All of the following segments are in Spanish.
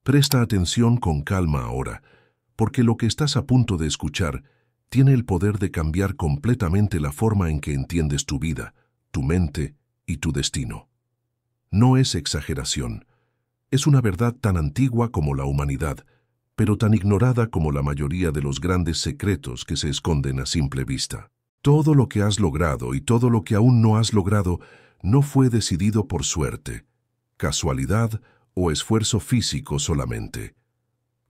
Presta atención con calma ahora, porque lo que estás a punto de escuchar tiene el poder de cambiar completamente la forma en que entiendes tu vida, tu mente y tu destino. No es exageración. Es una verdad tan antigua como la humanidad, pero tan ignorada como la mayoría de los grandes secretos que se esconden a simple vista. Todo lo que has logrado y todo lo que aún no has logrado no fue decidido por suerte, casualidad o esfuerzo físico solamente.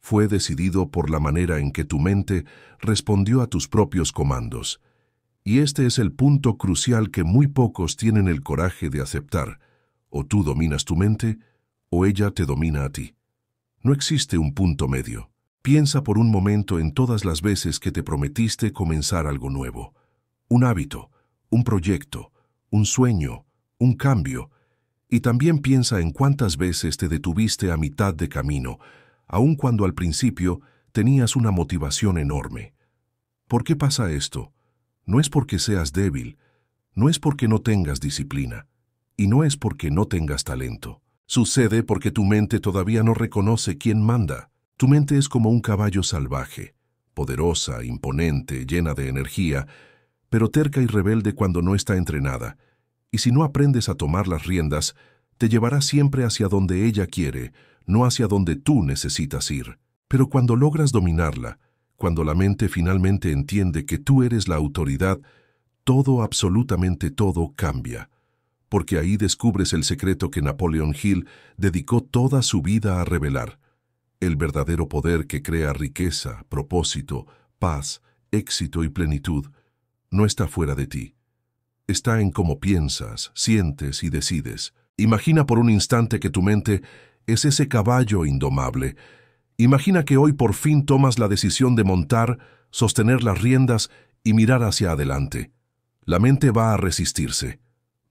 Fue decidido por la manera en que tu mente respondió a tus propios comandos. Y este es el punto crucial que muy pocos tienen el coraje de aceptar. O tú dominas tu mente, o ella te domina a ti. No existe un punto medio. Piensa por un momento en todas las veces que te prometiste comenzar algo nuevo. Un hábito, un proyecto, un sueño, un cambio. Y también piensa en cuántas veces te detuviste a mitad de camino, aun cuando al principio tenías una motivación enorme. ¿Por qué pasa esto? No es porque seas débil, no es porque no tengas disciplina, y no es porque no tengas talento. Sucede porque tu mente todavía no reconoce quién manda. Tu mente es como un caballo salvaje, poderosa, imponente, llena de energía, pero terca y rebelde cuando no está entrenada. Y si no aprendes a tomar las riendas, te llevará siempre hacia donde ella quiere, no hacia donde tú necesitas ir. Pero cuando logras dominarla, cuando la mente finalmente entiende que tú eres la autoridad, todo, absolutamente todo, cambia. Porque ahí descubres el secreto que Napoleon Hill dedicó toda su vida a revelar. El verdadero poder que crea riqueza, propósito, paz, éxito y plenitud no está fuera de ti. Está en cómo piensas, sientes y decides. Imagina por un instante que tu mente es ese caballo indomable. Imagina que hoy por fin tomas la decisión de montar, sostener las riendas y mirar hacia adelante. La mente va a resistirse,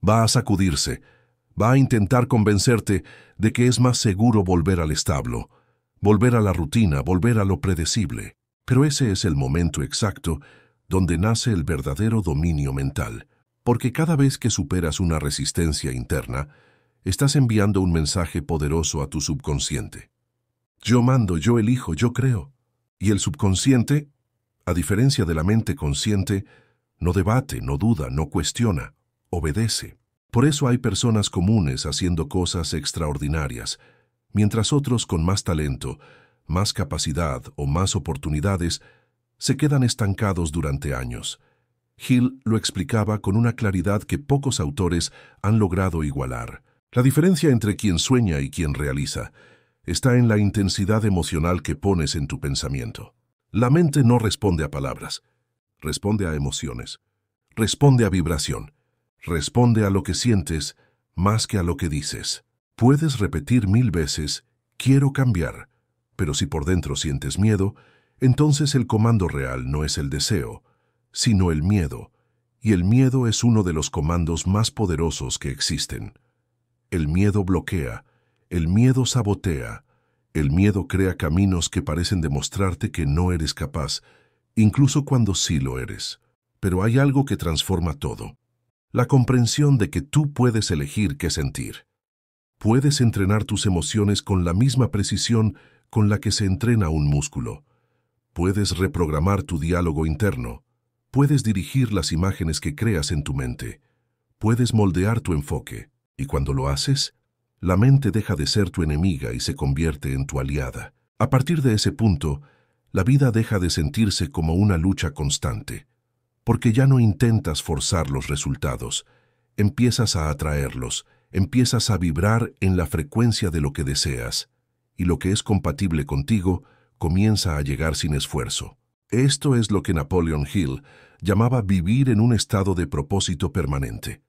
va a sacudirse, va a intentar convencerte de que es más seguro volver al establo, volver a la rutina, volver a lo predecible. Pero ese es el momento exacto donde nace el verdadero dominio mental, porque cada vez que superas una resistencia interna, estás enviando un mensaje poderoso a tu subconsciente. Yo mando, yo elijo, yo creo. Y el subconsciente, a diferencia de la mente consciente, no debate, no duda, no cuestiona, obedece. Por eso hay personas comunes haciendo cosas extraordinarias, mientras otros con más talento, más capacidad o más oportunidades se quedan estancados durante años. Hill lo explicaba con una claridad que pocos autores han logrado igualar. La diferencia entre quien sueña y quien realiza está en la intensidad emocional que pones en tu pensamiento. La mente no responde a palabras, responde a emociones, responde a vibración, responde a lo que sientes más que a lo que dices. Puedes repetir 1000 veces, quiero cambiar, pero si por dentro sientes miedo, entonces el comando real no es el deseo, sino el miedo, y el miedo es uno de los comandos más poderosos que existen. El miedo bloquea, el miedo sabotea, el miedo crea caminos que parecen demostrarte que no eres capaz, incluso cuando sí lo eres. Pero hay algo que transforma todo: la comprensión de que tú puedes elegir qué sentir. Puedes entrenar tus emociones con la misma precisión con la que se entrena un músculo. Puedes reprogramar tu diálogo interno. Puedes dirigir las imágenes que creas en tu mente. Puedes moldear tu enfoque. Y cuando lo haces, la mente deja de ser tu enemiga y se convierte en tu aliada. A partir de ese punto, la vida deja de sentirse como una lucha constante, porque ya no intentas forzar los resultados, empiezas a atraerlos, empiezas a vibrar en la frecuencia de lo que deseas, y lo que es compatible contigo comienza a llegar sin esfuerzo. Esto es lo que Napoleon Hill llamaba vivir en un estado de propósito permanente.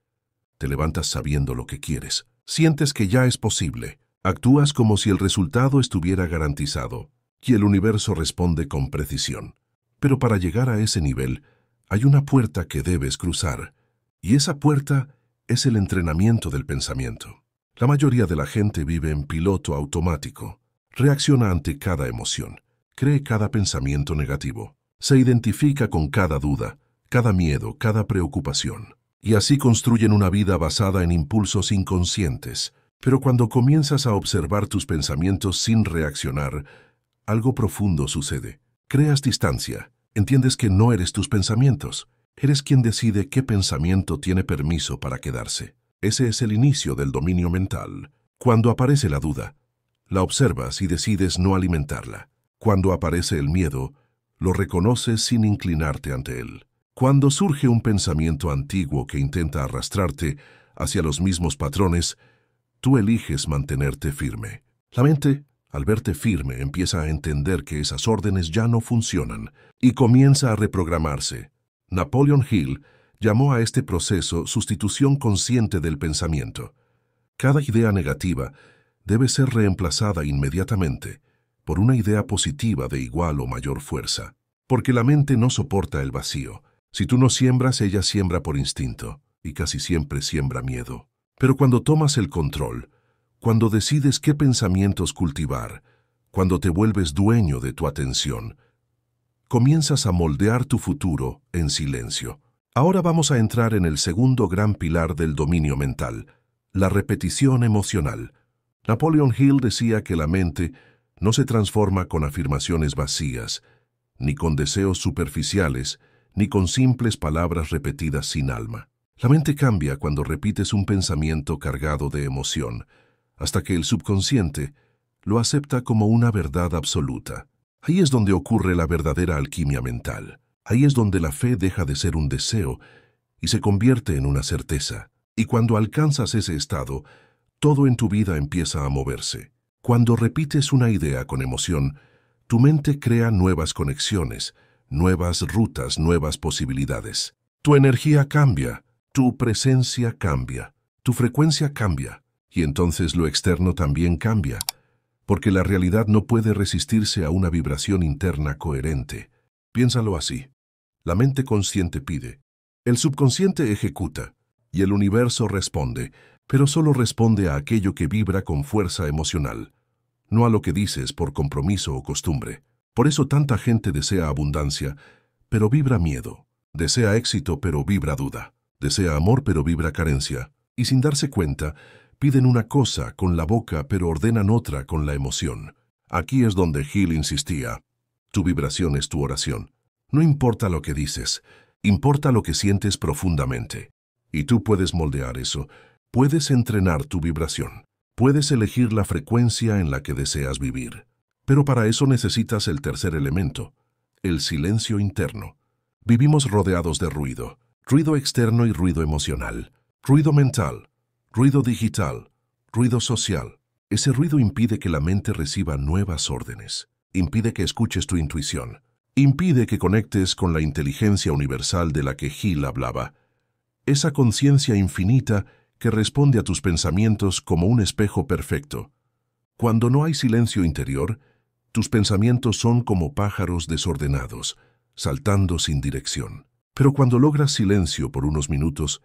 Te levantas sabiendo lo que quieres, sientes que ya es posible, actúas como si el resultado estuviera garantizado, y el universo responde con precisión. Pero para llegar a ese nivel, hay una puerta que debes cruzar, y esa puerta es el entrenamiento del pensamiento. La mayoría de la gente vive en piloto automático, reacciona ante cada emoción, cree cada pensamiento negativo, se identifica con cada duda, cada miedo, cada preocupación, y así construyen una vida basada en impulsos inconscientes. Pero cuando comienzas a observar tus pensamientos sin reaccionar, algo profundo sucede. Creas distancia. Entiendes que no eres tus pensamientos. Eres quien decide qué pensamiento tiene permiso para quedarse. Ese es el inicio del dominio mental. Cuando aparece la duda, la observas y decides no alimentarla. Cuando aparece el miedo, lo reconoces sin inclinarte ante él. Cuando surge un pensamiento antiguo que intenta arrastrarte hacia los mismos patrones, tú eliges mantenerte firme. La mente, al verte firme, empieza a entender que esas órdenes ya no funcionan y comienza a reprogramarse. Napoleon Hill llamó a este proceso sustitución consciente del pensamiento. Cada idea negativa debe ser reemplazada inmediatamente por una idea positiva de igual o mayor fuerza, porque la mente no soporta el vacío. Si tú no siembras, ella siembra por instinto, y casi siempre siembra miedo. Pero cuando tomas el control, cuando decides qué pensamientos cultivar, cuando te vuelves dueño de tu atención, comienzas a moldear tu futuro en silencio. Ahora vamos a entrar en el segundo gran pilar del dominio mental, la repetición emocional. Napoleon Hill decía que la mente no se transforma con afirmaciones vacías, ni con deseos superficiales, ni con simples palabras repetidas sin alma. La mente cambia cuando repites un pensamiento cargado de emoción, hasta que el subconsciente lo acepta como una verdad absoluta. Ahí es donde ocurre la verdadera alquimia mental. Ahí es donde la fe deja de ser un deseo y se convierte en una certeza. Y cuando alcanzas ese estado, todo en tu vida empieza a moverse. Cuando repites una idea con emoción, tu mente crea nuevas conexiones, nuevas rutas, nuevas posibilidades. Tu energía cambia, tu presencia cambia, tu frecuencia cambia, y entonces lo externo también cambia, porque la realidad no puede resistirse a una vibración interna coherente. Piénsalo así. La mente consciente pide, el subconsciente ejecuta, y el universo responde, pero solo responde a aquello que vibra con fuerza emocional, no a lo que dices por compromiso o costumbre. Por eso tanta gente desea abundancia, pero vibra miedo. Desea éxito, pero vibra duda. Desea amor, pero vibra carencia. Y sin darse cuenta, piden una cosa con la boca, pero ordenan otra con la emoción. Aquí es donde Hill insistía. Tu vibración es tu oración. No importa lo que dices, importa lo que sientes profundamente. Y tú puedes moldear eso. Puedes entrenar tu vibración. Puedes elegir la frecuencia en la que deseas vivir. Pero para eso necesitas el tercer elemento, el silencio interno. Vivimos rodeados de ruido, ruido externo y ruido emocional, ruido mental, ruido digital, ruido social. Ese ruido impide que la mente reciba nuevas órdenes, impide que escuches tu intuición, impide que conectes con la inteligencia universal de la que Hill hablaba, esa conciencia infinita que responde a tus pensamientos como un espejo perfecto. Cuando no hay silencio interior, tus pensamientos son como pájaros desordenados, saltando sin dirección. Pero cuando logras silencio por unos minutos,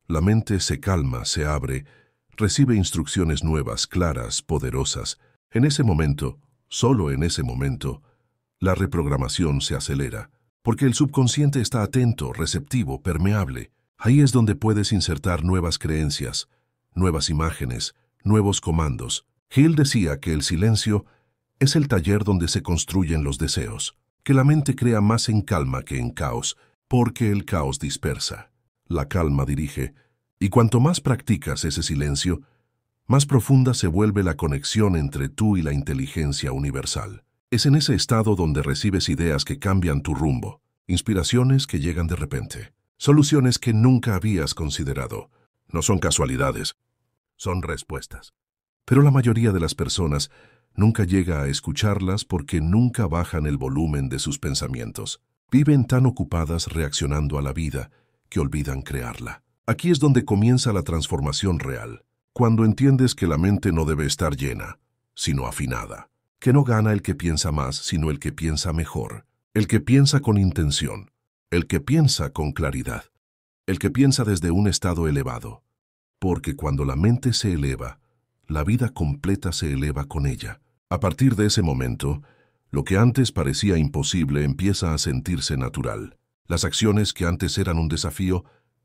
la mente se calma, se abre, recibe instrucciones nuevas, claras, poderosas. En ese momento, solo en ese momento, la reprogramación se acelera, porque el subconsciente está atento, receptivo, permeable. Ahí es donde puedes insertar nuevas creencias, nuevas imágenes, nuevos comandos. Hill decía que el silencio es el taller donde se construyen los deseos, que la mente crea más en calma que en caos, porque el caos dispersa, la calma dirige, y cuanto más practicas ese silencio, más profunda se vuelve la conexión entre tú y la inteligencia universal. Es en ese estado donde recibes ideas que cambian tu rumbo, inspiraciones que llegan de repente, soluciones que nunca habías considerado. No son casualidades, son respuestas. Pero la mayoría de las personas nunca llega a escucharlas porque nunca bajan el volumen de sus pensamientos. Viven tan ocupadas reaccionando a la vida que olvidan crearla. Aquí es donde comienza la transformación real, cuando entiendes que la mente no debe estar llena, sino afinada, que no gana el que piensa más, sino el que piensa mejor, el que piensa con intención, el que piensa con claridad, el que piensa desde un estado elevado, porque cuando la mente se eleva, la vida completa se eleva con ella. A partir de ese momento, lo que antes parecía imposible empieza a sentirse natural. Las acciones que antes eran un desafío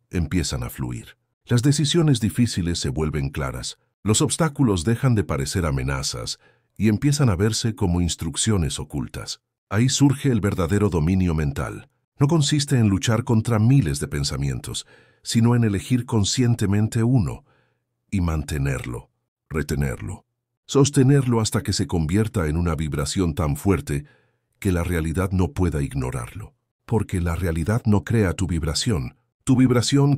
empiezan a fluir. Las decisiones difíciles se vuelven claras. Los obstáculos dejan de parecer amenazas y empiezan a verse como instrucciones ocultas. Ahí surge el verdadero dominio mental. No consiste en luchar contra miles de pensamientos, sino en elegir conscientemente uno y mantenerlo, retenerlo, sostenerlo hasta que se convierta en una vibración tan fuerte que la realidad no pueda ignorarlo. Porque la realidad no crea tu vibración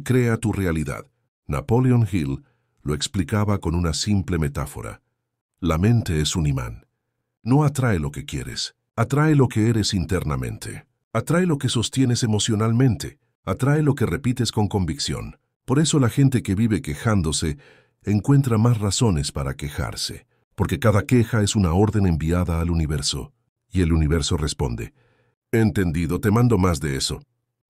crea tu realidad. Napoleon Hill lo explicaba con una simple metáfora. La mente es un imán. No atrae lo que quieres, atrae lo que eres internamente. Atrae lo que sostienes emocionalmente, atrae lo que repites con convicción. Por eso la gente que vive quejándose encuentra más razones para quejarse, porque cada queja es una orden enviada al universo, y el universo responde: entendido, te mando más de eso.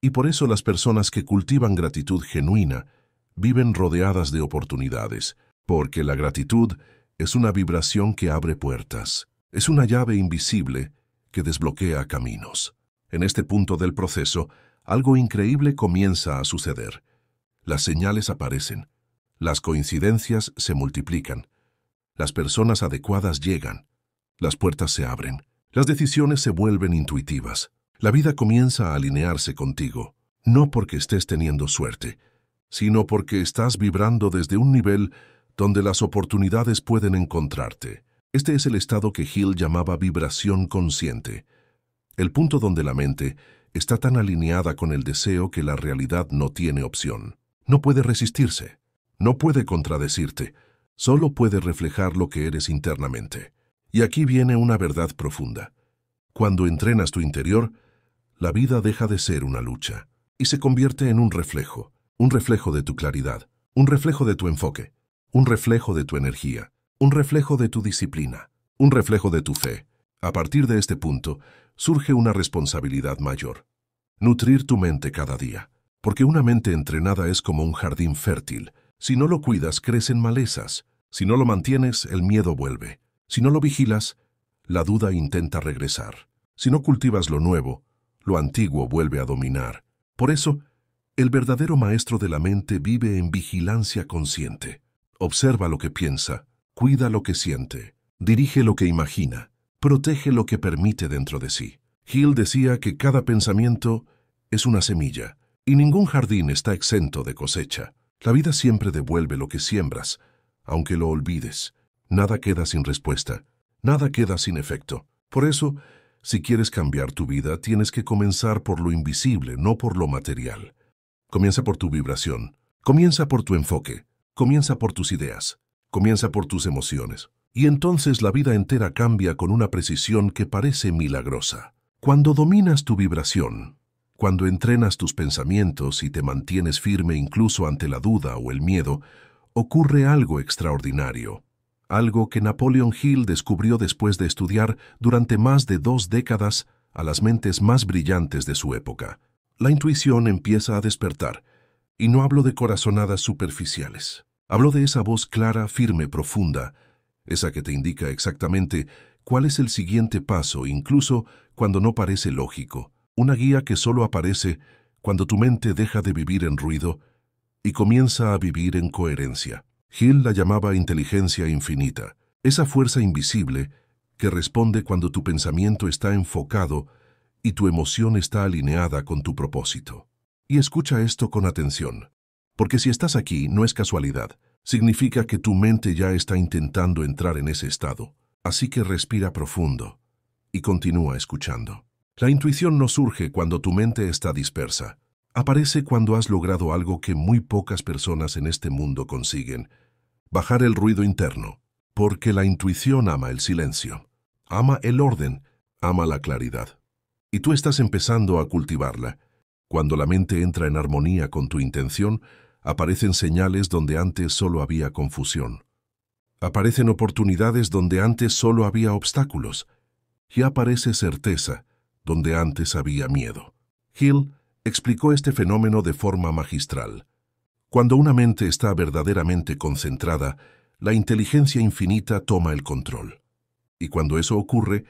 Y por eso las personas que cultivan gratitud genuina viven rodeadas de oportunidades, porque la gratitud es una vibración que abre puertas, es una llave invisible que desbloquea caminos. En este punto del proceso, algo increíble comienza a suceder. Las señales aparecen, las coincidencias se multiplican, las personas adecuadas llegan, las puertas se abren, las decisiones se vuelven intuitivas. La vida comienza a alinearse contigo, no porque estés teniendo suerte, sino porque estás vibrando desde un nivel donde las oportunidades pueden encontrarte. Este es el estado que Hill llamaba vibración consciente, el punto donde la mente está tan alineada con el deseo que la realidad no tiene opción. No puede resistirse, no puede contradecirte, solo puede reflejar lo que eres internamente. Y aquí viene una verdad profunda. Cuando entrenas tu interior, la vida deja de ser una lucha y se convierte en un reflejo de tu claridad, un reflejo de tu enfoque, un reflejo de tu energía, un reflejo de tu disciplina, un reflejo de tu fe. A partir de este punto, surge una responsabilidad mayor. Nutrir tu mente cada día, porque una mente entrenada es como un jardín fértil. Si no lo cuidas, crecen malezas. Si no lo mantienes, el miedo vuelve. Si no lo vigilas, la duda intenta regresar. Si no cultivas lo nuevo, lo antiguo vuelve a dominar. Por eso, el verdadero maestro de la mente vive en vigilancia consciente. Observa lo que piensa, cuida lo que siente, dirige lo que imagina, protege lo que permite dentro de sí. Hill decía que cada pensamiento es una semilla, y ningún jardín está exento de cosecha. La vida siempre devuelve lo que siembras, aunque lo olvides. Nada queda sin respuesta, nada queda sin efecto. Por eso, si quieres cambiar tu vida, tienes que comenzar por lo invisible, no por lo material. Comienza por tu vibración, comienza por tu enfoque, comienza por tus ideas, comienza por tus emociones. Y entonces la vida entera cambia con una precisión que parece milagrosa. Cuando dominas tu vibración, cuando entrenas tus pensamientos y te mantienes firme incluso ante la duda o el miedo, ocurre algo extraordinario. Algo que Napoleon Hill descubrió después de estudiar durante más de 2 décadas a las mentes más brillantes de su época. La intuición empieza a despertar, y no hablo de corazonadas superficiales. Hablo de esa voz clara, firme, profunda, esa que te indica exactamente cuál es el siguiente paso, incluso cuando no parece lógico. Una guía que solo aparece cuando tu mente deja de vivir en ruido y comienza a vivir en coherencia. Hill la llamaba inteligencia infinita, esa fuerza invisible que responde cuando tu pensamiento está enfocado y tu emoción está alineada con tu propósito. Y escucha esto con atención, porque si estás aquí no es casualidad, significa que tu mente ya está intentando entrar en ese estado. Así que respira profundo y continúa escuchando. La intuición no surge cuando tu mente está dispersa. Aparece cuando has logrado algo que muy pocas personas en este mundo consiguen: bajar el ruido interno. Porque la intuición ama el silencio, ama el orden, ama la claridad. Y tú estás empezando a cultivarla. Cuando la mente entra en armonía con tu intención, aparecen señales donde antes solo había confusión. Aparecen oportunidades donde antes solo había obstáculos. Y aparece certeza donde antes había miedo. Hill explicó este fenómeno de forma magistral. Cuando una mente está verdaderamente concentrada, la inteligencia infinita toma el control. Y cuando eso ocurre,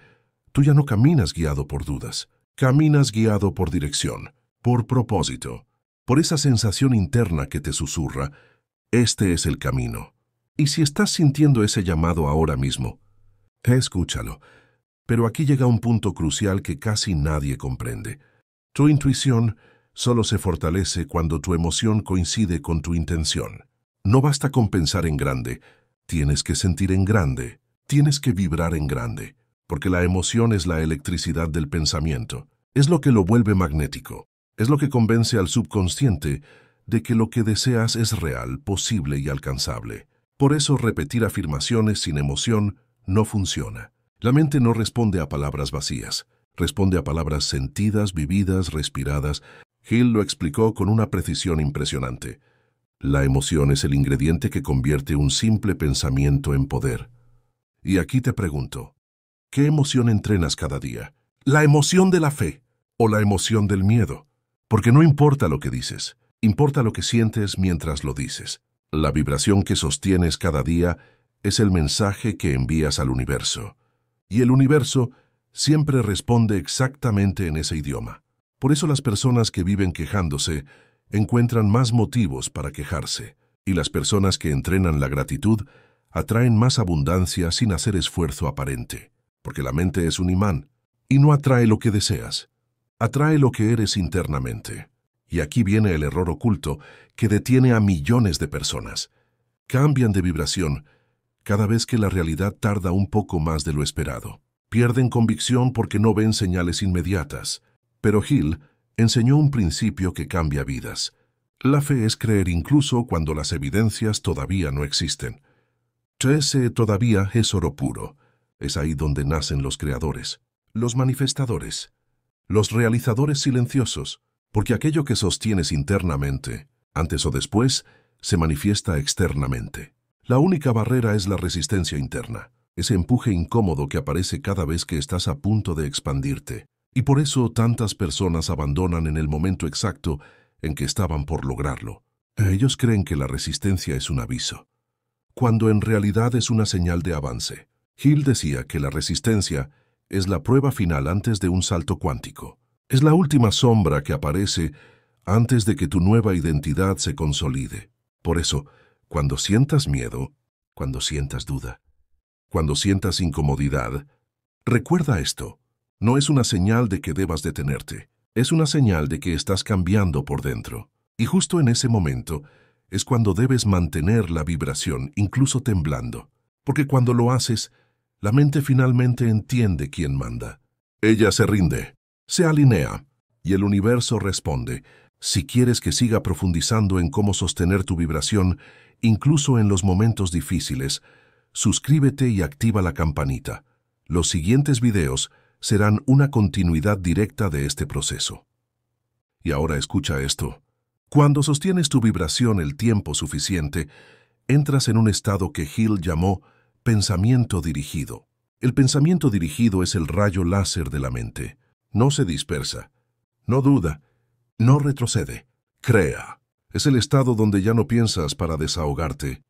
tú ya no caminas guiado por dudas, caminas guiado por dirección, por propósito, por esa sensación interna que te susurra: este es el camino, Y si estás sintiendo ese llamado ahora mismo, escúchalo. Pero aquí llega un punto crucial que casi nadie comprende. Tu intuición solo se fortalece cuando tu emoción coincide con tu intención. No basta con pensar en grande, tienes que sentir en grande, tienes que vibrar en grande, porque la emoción es la electricidad del pensamiento, es lo que lo vuelve magnético, es lo que convence al subconsciente de que lo que deseas es real, posible y alcanzable. Por eso repetir afirmaciones sin emoción no funciona. La mente no responde a palabras vacías, responde a palabras sentidas, vividas, respiradas. Hill lo explicó con una precisión impresionante. La emoción es el ingrediente que convierte un simple pensamiento en poder. Y aquí te pregunto, ¿qué emoción entrenas cada día? ¿La emoción de la fe o la emoción del miedo? Porque no importa lo que dices, importa lo que sientes mientras lo dices. La vibración que sostienes cada día es el mensaje que envías al universo. Y el universo siempre responde exactamente en ese idioma. Por eso las personas que viven quejándose encuentran más motivos para quejarse, y las personas que entrenan la gratitud atraen más abundancia sin hacer esfuerzo aparente, porque la mente es un imán, y no atrae lo que deseas, atrae lo que eres internamente. Y aquí viene el error oculto que detiene a millones de personas. Cambian de vibración cada vez que la realidad tarda un poco más de lo esperado. Pierden convicción porque no ven señales inmediatas. Pero Hill enseñó un principio que cambia vidas. La fe es creer incluso cuando las evidencias todavía no existen. Ese todavía es oro puro. Es ahí donde nacen los creadores, los manifestadores, los realizadores silenciosos, porque aquello que sostienes internamente, antes o después, se manifiesta externamente. La única barrera es la resistencia interna, ese empuje incómodo que aparece cada vez que estás a punto de expandirte. Y por eso tantas personas abandonan en el momento exacto en que estaban por lograrlo. Ellos creen que la resistencia es un aviso, cuando en realidad es una señal de avance. Hill decía que la resistencia es la prueba final antes de un salto cuántico. Es la última sombra que aparece antes de que tu nueva identidad se consolide. Por eso, cuando sientas miedo, cuando sientas duda, cuando sientas incomodidad, recuerda esto. No es una señal de que debas detenerte, es una señal de que estás cambiando por dentro. Y justo en ese momento es cuando debes mantener la vibración, incluso temblando. Porque cuando lo haces, la mente finalmente entiende quién manda. Ella se rinde, se alinea, y el universo responde. Si quieres que siga profundizando en cómo sostener tu vibración, incluso en los momentos difíciles, suscríbete y activa la campanita. Los siguientes videos serán una continuidad directa de este proceso. Y ahora escucha esto. Cuando sostienes tu vibración el tiempo suficiente, entras en un estado que Hill llamó pensamiento dirigido. El pensamiento dirigido es el rayo láser de la mente. No se dispersa, no duda, no retrocede, crea. Es el estado donde ya no piensas para desahogarte.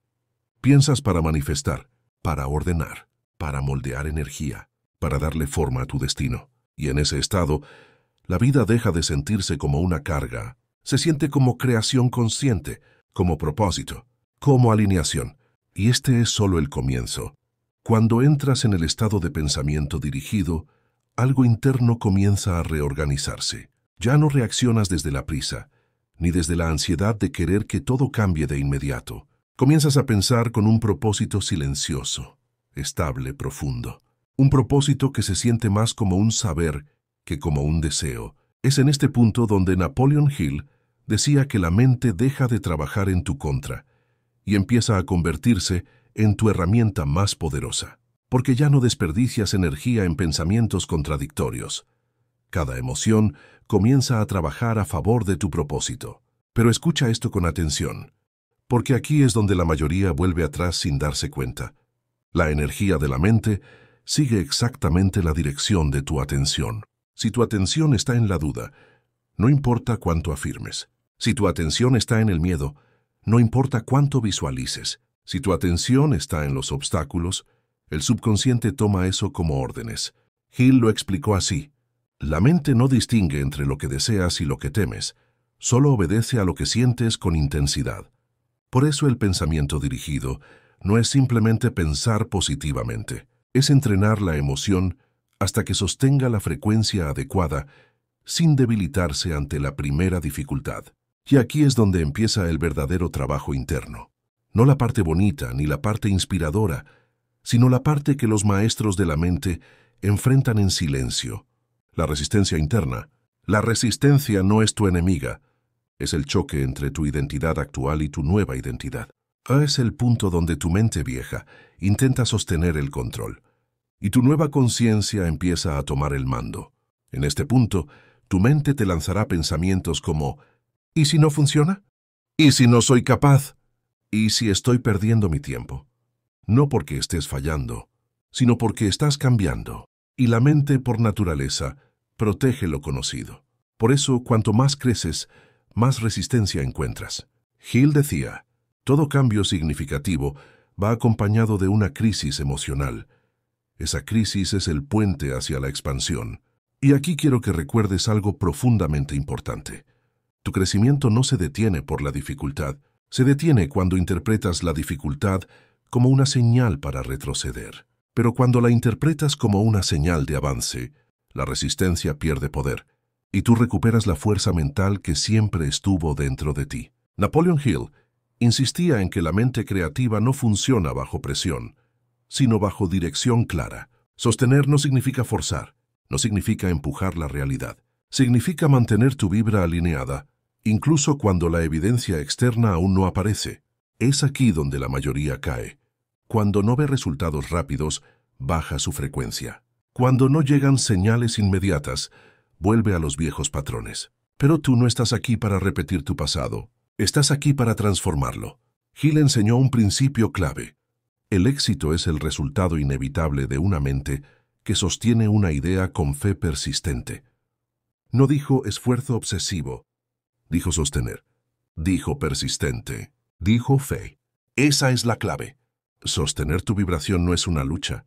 Piensas para manifestar, para ordenar, para moldear energía, para darle forma a tu destino. Y en ese estado, la vida deja de sentirse como una carga. Se siente como creación consciente, como propósito, como alineación. Y este es solo el comienzo. Cuando entras en el estado de pensamiento dirigido, algo interno comienza a reorganizarse. Ya no reaccionas desde la prisa, ni desde la ansiedad de querer que todo cambie de inmediato. Comienzas a pensar con un propósito silencioso, estable, profundo. Un propósito que se siente más como un saber que como un deseo. Es en este punto donde Napoleon Hill decía que la mente deja de trabajar en tu contra y empieza a convertirse en tu herramienta más poderosa, porque ya no desperdicias energía en pensamientos contradictorios. Cada emoción comienza a trabajar a favor de tu propósito. Pero escucha esto con atención, porque aquí es donde la mayoría vuelve atrás sin darse cuenta. La energía de la mente sigue exactamente la dirección de tu atención. Si tu atención está en la duda, no importa cuánto afirmes. Si tu atención está en el miedo, no importa cuánto visualices. Si tu atención está en los obstáculos, el subconsciente toma eso como órdenes. Hill lo explicó así. La mente no distingue entre lo que deseas y lo que temes, solo obedece a lo que sientes con intensidad. Por eso el pensamiento dirigido no es simplemente pensar positivamente, es entrenar la emoción hasta que sostenga la frecuencia adecuada sin debilitarse ante la primera dificultad. Y aquí es donde empieza el verdadero trabajo interno. No la parte bonita ni la parte inspiradora, sino la parte que los maestros de la mente enfrentan en silencio. La resistencia interna. La resistencia no es tu enemiga, es el choque entre tu identidad actual y tu nueva identidad. Es el punto donde tu mente vieja intenta sostener el control, y tu nueva conciencia empieza a tomar el mando. En este punto, tu mente te lanzará pensamientos como ¿y si no funciona? ¿Y si no soy capaz? ¿Y si estoy perdiendo mi tiempo? No porque estés fallando, sino porque estás cambiando. Y la mente, por naturaleza, protege lo conocido. Por eso, cuanto más creces, más resistencia encuentras. Hill decía, todo cambio significativo va acompañado de una crisis emocional. Esa crisis es el puente hacia la expansión. Y aquí quiero que recuerdes algo profundamente importante. Tu crecimiento no se detiene por la dificultad, se detiene cuando interpretas la dificultad como una señal para retroceder. Pero cuando la interpretas como una señal de avance, la resistencia pierde poder, y tú recuperas la fuerza mental que siempre estuvo dentro de ti. Napoleon Hill insistía en que la mente creativa no funciona bajo presión, sino bajo dirección clara. Sostener no significa forzar, no significa empujar la realidad. Significa mantener tu vibra alineada, incluso cuando la evidencia externa aún no aparece. Es aquí donde la mayoría cae. Cuando no ve resultados rápidos, baja su frecuencia. Cuando no llegan señales inmediatas, vuelve a los viejos patrones. Pero tú no estás aquí para repetir tu pasado. Estás aquí para transformarlo. Hill enseñó un principio clave. El éxito es el resultado inevitable de una mente que sostiene una idea con fe persistente. No dijo esfuerzo obsesivo, dijo sostener. Dijo persistente, dijo fe. Esa es la clave. Sostener tu vibración no es una lucha,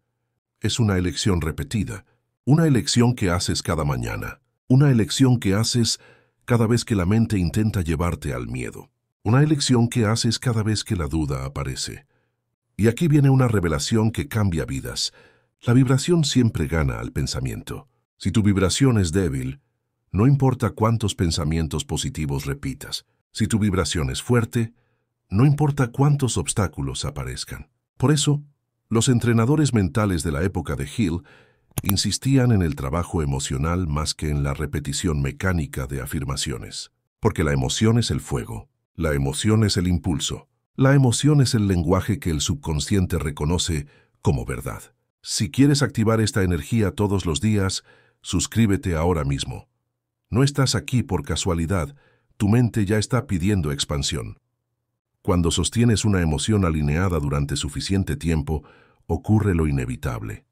es una elección repetida, una elección que haces cada mañana, una elección que haces cada vez que la mente intenta llevarte al miedo, una elección que haces cada vez que la duda aparece. Y aquí viene una revelación que cambia vidas. La vibración siempre gana al pensamiento. Si tu vibración es débil, no importa cuántos pensamientos positivos repitas. Si tu vibración es fuerte, no importa cuántos obstáculos aparezcan. Por eso, los entrenadores mentales de la época de Hill insistían en el trabajo emocional más que en la repetición mecánica de afirmaciones. Porque la emoción es el fuego, la emoción es el impulso, la emoción es el lenguaje que el subconsciente reconoce como verdad. Si quieres activar esta energía todos los días, suscríbete ahora mismo. No estás aquí por casualidad, tu mente ya está pidiendo expansión. Cuando sostienes una emoción alineada durante suficiente tiempo, ocurre lo inevitable.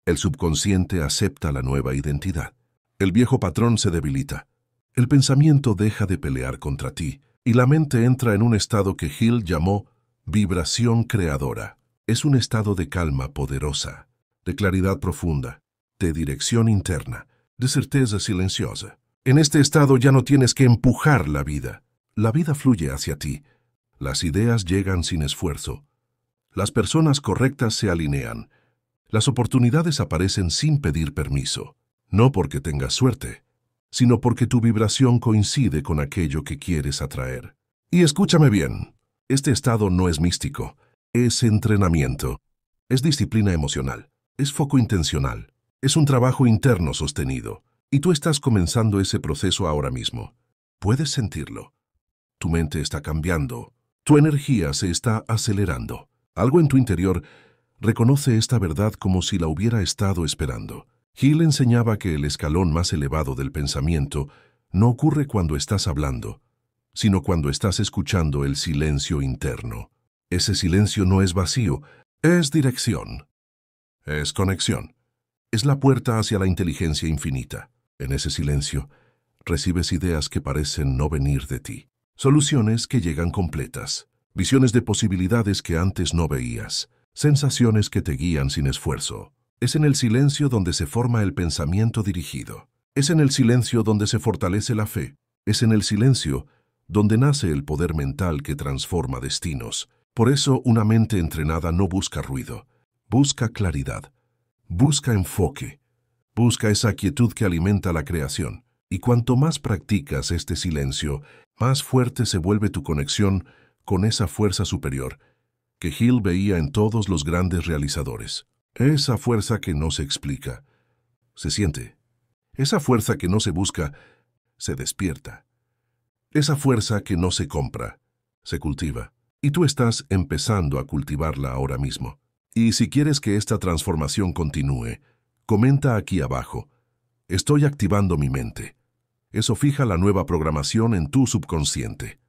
El subconsciente acepta la nueva identidad. El viejo patrón se debilita. El pensamiento deja de pelear contra ti, y la mente entra en un estado que Hill llamó vibración creadora. Es un estado de calma poderosa, de claridad profunda, de dirección interna, de certeza silenciosa. En este estado ya no tienes que empujar la vida. La vida fluye hacia ti. Las ideas llegan sin esfuerzo. Las personas correctas se alinean. Las oportunidades aparecen sin pedir permiso. No porque tengas suerte, sino porque tu vibración coincide con aquello que quieres atraer. Y escúchame bien, este estado no es místico, es entrenamiento, es disciplina emocional, es foco intencional, es un trabajo interno sostenido, y tú estás comenzando ese proceso ahora mismo. Puedes sentirlo. Tu mente está cambiando, tu energía se está acelerando. Algo en tu interior reconoce esta verdad como si la hubiera estado esperando. Hill enseñaba que el escalón más elevado del pensamiento no ocurre cuando estás hablando, sino cuando estás escuchando el silencio interno. Ese silencio no es vacío, es dirección, es conexión, es la puerta hacia la inteligencia infinita. En ese silencio, recibes ideas que parecen no venir de ti, soluciones que llegan completas, visiones de posibilidades que antes no veías, sensaciones que te guían sin esfuerzo. Es en el silencio donde se forma el pensamiento dirigido. Es en el silencio donde se fortalece la fe. Es en el silencio donde nace el poder mental que transforma destinos. Por eso una mente entrenada no busca ruido, busca claridad, busca enfoque, busca esa quietud que alimenta la creación. Y cuanto más practicas este silencio, más fuerte se vuelve tu conexión con esa fuerza superior que Hill veía en todos los grandes realizadores. Esa fuerza que no se explica, se siente. Esa fuerza que no se busca, se despierta. Esa fuerza que no se compra, se cultiva. Y tú estás empezando a cultivarla ahora mismo. Y si quieres que esta transformación continúe, comenta aquí abajo: estoy activando mi mente. Eso fija la nueva programación en tu subconsciente.